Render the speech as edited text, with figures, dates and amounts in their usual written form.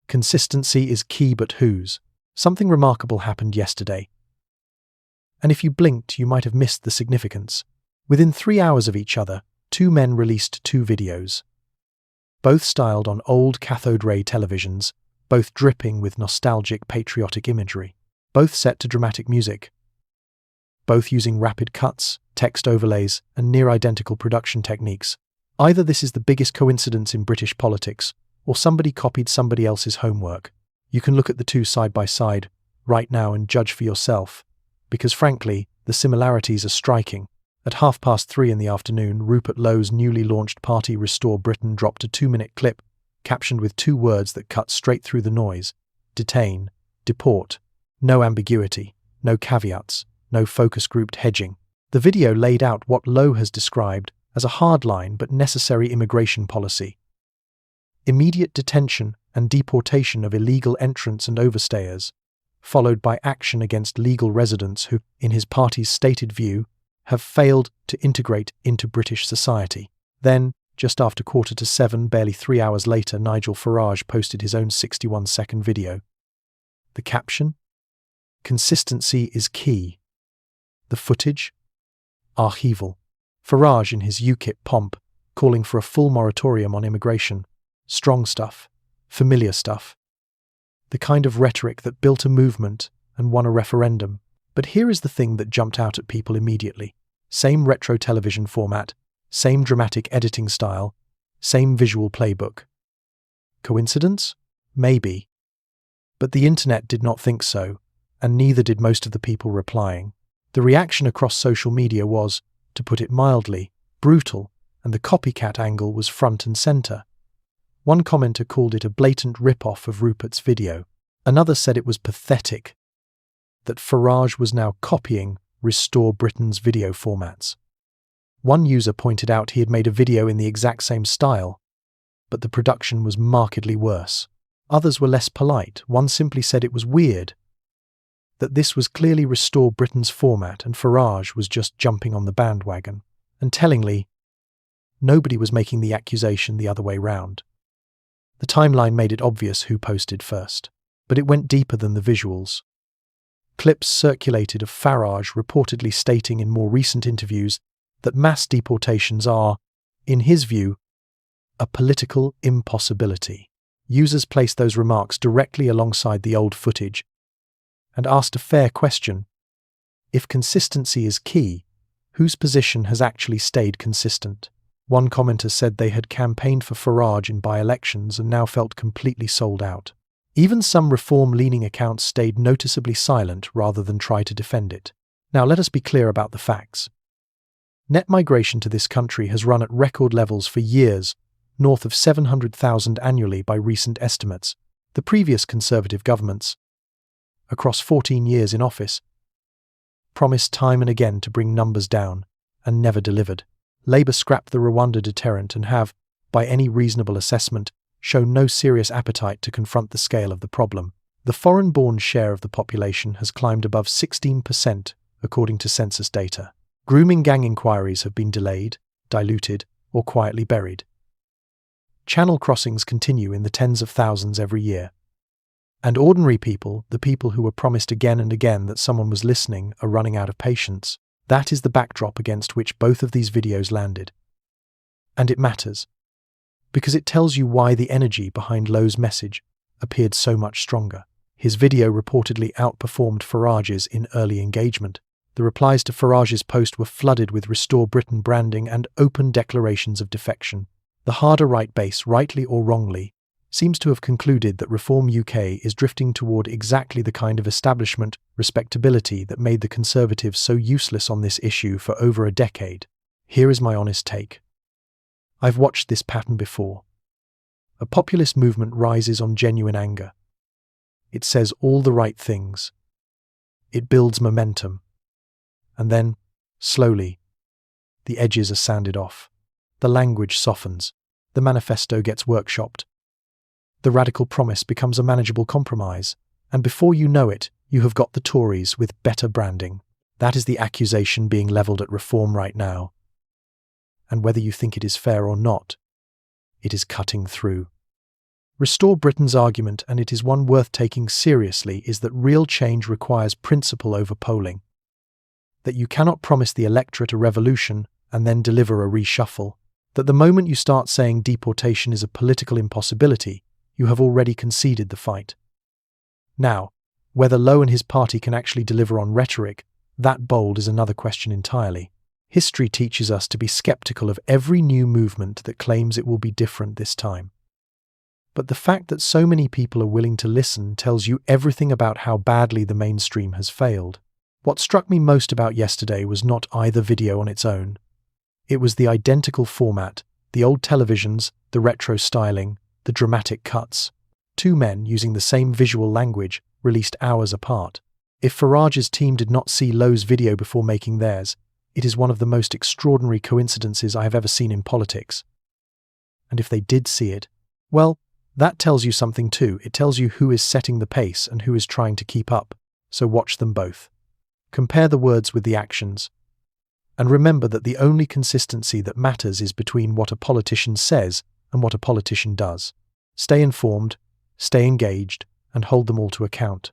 Consistency is key, but whose? Something remarkable happened yesterday. And if you blinked, you might have missed the significance. Within 3 hours of each other, two men released two videos. Both styled on old cathode ray televisions, both dripping with nostalgic patriotic imagery, both set to dramatic music, both using rapid cuts, text overlays, and near-identical production techniques. Either this is the biggest coincidence in British politics, or somebody copied somebody else's homework. You can look at the two side by side right now and judge for yourself, because frankly, the similarities are striking. At 3:30 in the afternoon, Rupert Lowe's newly launched party Restore Britain dropped a 2-minute clip, captioned with two words that cut straight through the noise: Detain, Deport. No ambiguity, no caveats, no focus-grouped hedging. The video laid out what Lowe has described as a hardline but necessary immigration policy. Immediate detention and deportation of illegal entrants and overstayers, followed by action against legal residents who, in his party's stated view, have failed to integrate into British society. Then, just after 6:45, barely 3 hours later, Nigel Farage posted his own 61-second video. The caption? Consistency is key. The footage? Archival. Farage in his UKIP pomp, calling for a full moratorium on immigration. Strong stuff. Familiar stuff. The kind of rhetoric that built a movement and won a referendum. But here is the thing that jumped out at people immediately. Same retro television format, same dramatic editing style, same visual playbook. Coincidence? Maybe. But the internet did not think so, and neither did most of the people replying. The reaction across social media was, to put it mildly, brutal, and the copycat angle was front and centre. One commenter called it a blatant rip-off of Rupert's video. Another said it was pathetic that Farage was now copying Restore Britain's video formats. One user pointed out he had made a video in the exact same style, but the production was markedly worse. Others were less polite. One simply said it was weird, that this was clearly Restore Britain's format and Farage was just jumping on the bandwagon. And tellingly, nobody was making the accusation the other way round. The timeline made it obvious who posted first, but it went deeper than the visuals. Clips circulated of Farage reportedly stating in more recent interviews that mass deportations are, in his view, a political impossibility. Users placed those remarks directly alongside the old footage and asked a fair question. If consistency is key, whose position has actually stayed consistent? One commenter said they had campaigned for Farage in by-elections and now felt completely sold out. Even some reform-leaning accounts stayed noticeably silent rather than try to defend it. Now let us be clear about the facts. Net migration to this country has run at record levels for years, north of 700,000 annually by recent estimates. The previous Conservative governments, across 14 years in office, promised time and again to bring numbers down, and never delivered. Labour scrapped the Rwanda deterrent and have, by any reasonable assessment, shown no serious appetite to confront the scale of the problem. The foreign-born share of the population has climbed above 16%, according to census data. Grooming gang inquiries have been delayed, diluted, or quietly buried. Channel crossings continue in the tens of thousands every year. And ordinary people, the people who were promised again and again that someone was listening, are running out of patience. That is the backdrop against which both of these videos landed. And it matters, because it tells you why the energy behind Lowe's message appeared so much stronger. His video reportedly outperformed Farage's in early engagement. The replies to Farage's post were flooded with Restore Britain branding and open declarations of defection. The harder right base, rightly or wrongly, seems to have concluded that Reform UK is drifting toward exactly the kind of establishment respectability that made the Conservatives so useless on this issue for over a decade. Here is my honest take. I've watched this pattern before. A populist movement rises on genuine anger. It says all the right things. It builds momentum. And then, slowly, the edges are sanded off. The language softens. The manifesto gets workshopped. The radical promise becomes a manageable compromise. And before you know it, you have got the Tories with better branding. That is the accusation being levelled at Reform right now. And whether you think it is fair or not, it is cutting through. Restore Britain's argument, and it is one worth taking seriously, is that real change requires principle over polling. That you cannot promise the electorate a revolution and then deliver a reshuffle. That the moment you start saying deportation is a political impossibility, you have already conceded the fight. Now, whether Lowe and his party can actually deliver on rhetoric, that bold, is another question entirely. History teaches us to be skeptical of every new movement that claims it will be different this time. But the fact that so many people are willing to listen tells you everything about how badly the mainstream has failed. What struck me most about yesterday was not either video on its own. It was the identical format, the old televisions, the retro styling, the dramatic cuts. Two men using the same visual language, released hours apart. If Farage's team did not see Lowe's video before making theirs, it is one of the most extraordinary coincidences I have ever seen in politics. And if they did see it, well, that tells you something too. It tells you who is setting the pace and who is trying to keep up. So watch them both. Compare the words with the actions. And remember that the only consistency that matters is between what a politician says and what a politician does. Stay informed, stay engaged, and hold them all to account.